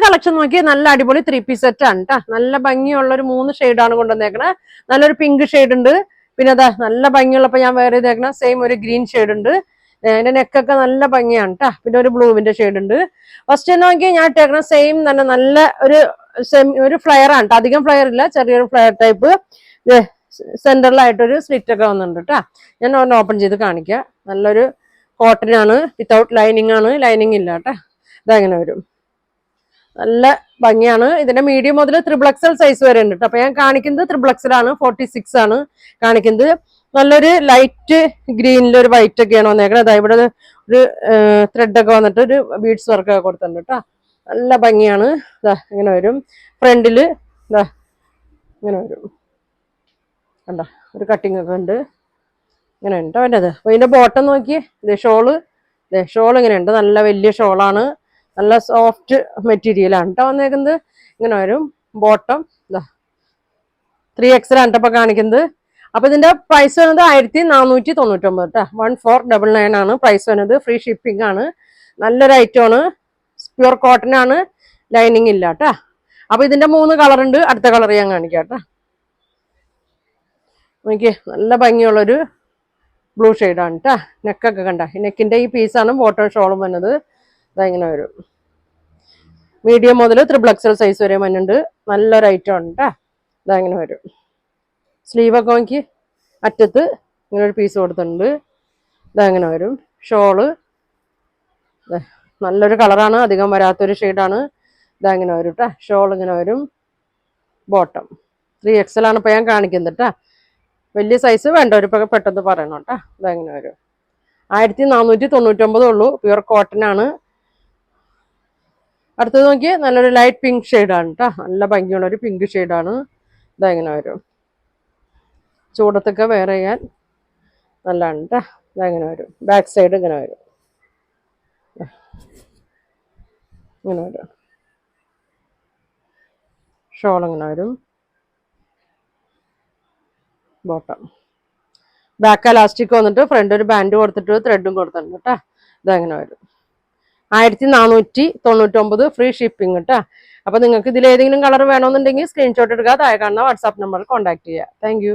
Collection നോക്കി നല്ല അടിപൊളി 3-piece സെറ്റ് ആണ് കേട്ടോ. നല്ല ഭംഗിയുള്ള ഒരു 3 ഷെയ്ഡാണ് കൊണ്ടുവന്നേക്കണേ. നല്ലൊരു പിങ്ക് ഷെയ്ഡ് ഉണ്ട്. പിന്നെ അതാ നല്ല ഭംഗിയുള്ളപ്പോ ഞാൻ വേറെ ഇതേക്കണ സെയിം ഒരു ഗ്രീൻ ഷെയ്ഡ് ഉണ്ട്. അതിന്റെ നെക്കൊക്കെ നല്ല ഭംഗിയാണ് കേട്ടോ. പിന്നെ ഒരു ബ്ലൂവിന്റെ ഷെയ്ഡ് ഉണ്ട്. ഫസ്റ്റ് നോക്കി ഞാൻ ഇട്ടേക്കണ സെയിം തന്നെ നല്ല ഒരു ഫ്ലയർ ആണ്. അധികം ഫ്ലയർ ഇല്ല, ചെറിയൊരു ഫ്ലയർ ടൈപ്പ്. സെന്ററിലായിട്ടൊരു സ്ലിറ്റ് ഒക്കെ വന്നിട്ടുണ്ട് കേട്ടോ. ഞാൻ ഒന്ന് ഓപ്പൺ ചെയ്ത് കാണിക്കാം. നല്ലൊരു കോട്ടൺ ആണ്, വിത്തൗട്ട് ലൈനിങ് ആണ്, ലൈനിങ് ഇല്ല കേട്ടോ. ഇതങ്ങനെ വരും. നല്ല ഭംഗിയാണ്. ഇതിന്റെ മീഡിയം മുതൽ 3XL സൈസ് വരെ ഉണ്ട് കേട്ടോ. അപ്പൊ ഞാൻ കാണിക്കുന്നത് 3XL ആണ്. 46 ആണ് കാണിക്കുന്നത്. നല്ലൊരു ലൈറ്റ് ഗ്രീനിൽ ഒരു വൈറ്റ് ഒക്കെയാണ് വന്നേക്കുന്നത്. അതായത് ഇവിടെ ഒരു ത്രെഡ് ഒക്കെ വന്നിട്ട് ഒരു ബീഡ്സ് വർക്ക് ഒക്കെ കൊടുത്തിട്ടുണ്ട് കേട്ടോ. നല്ല ഭംഗിയാണ്. ഇതാ ഇങ്ങനെ വരും. ഫ്രണ്ടില് ഇതാ ഇങ്ങനെ വരും കണ്ടോ, ഒരു കട്ടിങ് ഒക്കെ ഉണ്ട്. ഇങ്ങനെ ഉണ്ട് അവൻ്റെത്. അപ്പൊ ഇതിന്റെ ബോട്ടം നോക്കിയേ, ഷോള് ഇങ്ങനെ ഉണ്ട്. നല്ല വലിയ ഷോളാണ്. നല്ല സോഫ്റ്റ് മെറ്റീരിയൽ ആണ് കേട്ടോ വന്നേക്കുന്നത്. ഇങ്ങനെ വരും. ബോട്ടം 3XL ആണ് കേട്ടോ കാണിക്കുന്നത്. അപ്പൊ ഇതിന്റെ പ്രൈസ് വരുന്നത് 1499 കേട്ടോ. 1499 ആണ് പ്രൈസ് വരുന്നത്. ഫ്രീ ഷിപ്പിംഗ് ആണ്. നല്ലൊരു ഐറ്റം ആണ്. പ്യുർ കോട്ടൺ ആണ്, ലൈനിങ് ഇല്ല കേട്ടോ. അപ്പൊ ഇതിന്റെ 3 കളർ ഉണ്ട്. അടുത്ത കളർ ഞാൻ കാണിക്കാം കേട്ടോ. നോക്കിയേ, നല്ല ഭംഗിയുള്ളൊരു ബ്ലൂ ഷെയ്ഡാണ് കേട്ടോ. നെക്കൊക്കെ കണ്ട, നെക്കിന്റെ ഈ പീസാണ് ബോട്ടം ഷോളും വന്നത്. ഇങ്ങനെ വരും. മീഡിയം മുതൽ 3XL സൈസ് വരെ വന്നുണ്ട്. നല്ലൊരു ഐറ്റം ആണ് കേട്ടോ. ഇങ്ങനെ വരും. സ്ലീവൊക്കെ നോക്കി അറ്റത്ത് ഇങ്ങനെ ഒരു പീസ് കൊടുത്തിട്ടുണ്ട്. ഇതങ്ങനെ വരും. ഷോള് നല്ലൊരു കളറാണ്, അധികം വരാത്തൊരു ഷെയ്ഡാണ്. ഇതങ്ങനെ വരും കേട്ടോ. ഷോൾ ഇങ്ങനെ വരും. ബോട്ടം 3XL ആണ് ഇപ്പൊ ഞാൻ കാണിക്കുന്നത് കേട്ടോ. വലിയ സൈസ് വേണ്ടവരിപ്പോൾ പെട്ടെന്ന് പറയണം കേട്ടോ. ഇതങ്ങനെ വരും. 1499 ഉള്ളൂ. പ്യുർ കോട്ടൺ ആണ്. അടുത്തത് നോക്കി നല്ലൊരു ലൈറ്റ് പിങ്ക് ഷെയ്ഡാണ് കേട്ടോ. നല്ല ഭംഗിയുള്ള ഒരു പിങ്ക് ഷെയ്ഡാണ്. ഇതങ്ങനെ വരും. ചൂടത്തൊക്കെ വെയർ ചെയ്യാൻ നല്ലതാണ് കേട്ടോ. ഇതങ്ങനെ വരും. ബാക്ക് സൈഡ് ഇങ്ങനെ വരും. ഇങ്ങനെ വരും. ഷോൾ ഇങ്ങനെ വരും. ബോട്ടം ബാക്ക് എലാസ്റ്റിക് വന്നിട്ട് ഫ്രണ്ട് ഒരു ബാൻഡ് കൊടുത്തിട്ട് ത്രെഡും കൊടുത്തിട്ടുണ്ട് കേട്ടോ. ഇതങ്ങനെ വരും. 1499 ഫ്രീ ഷിപ്പിംഗ് കേട്ടോ. അപ്പൊ നിങ്ങൾക്ക് ഇതിൽ ഏതെങ്കിലും കളർ വേണമെന്നുണ്ടെങ്കിൽ സ്ക്രീൻഷോട്ട് എടുക്കുക. താഴെ കാണുന്ന വാട്സാപ്പ് നമ്പറിൽ കോൺടാക്ട് ചെയ്യുക. താങ്ക്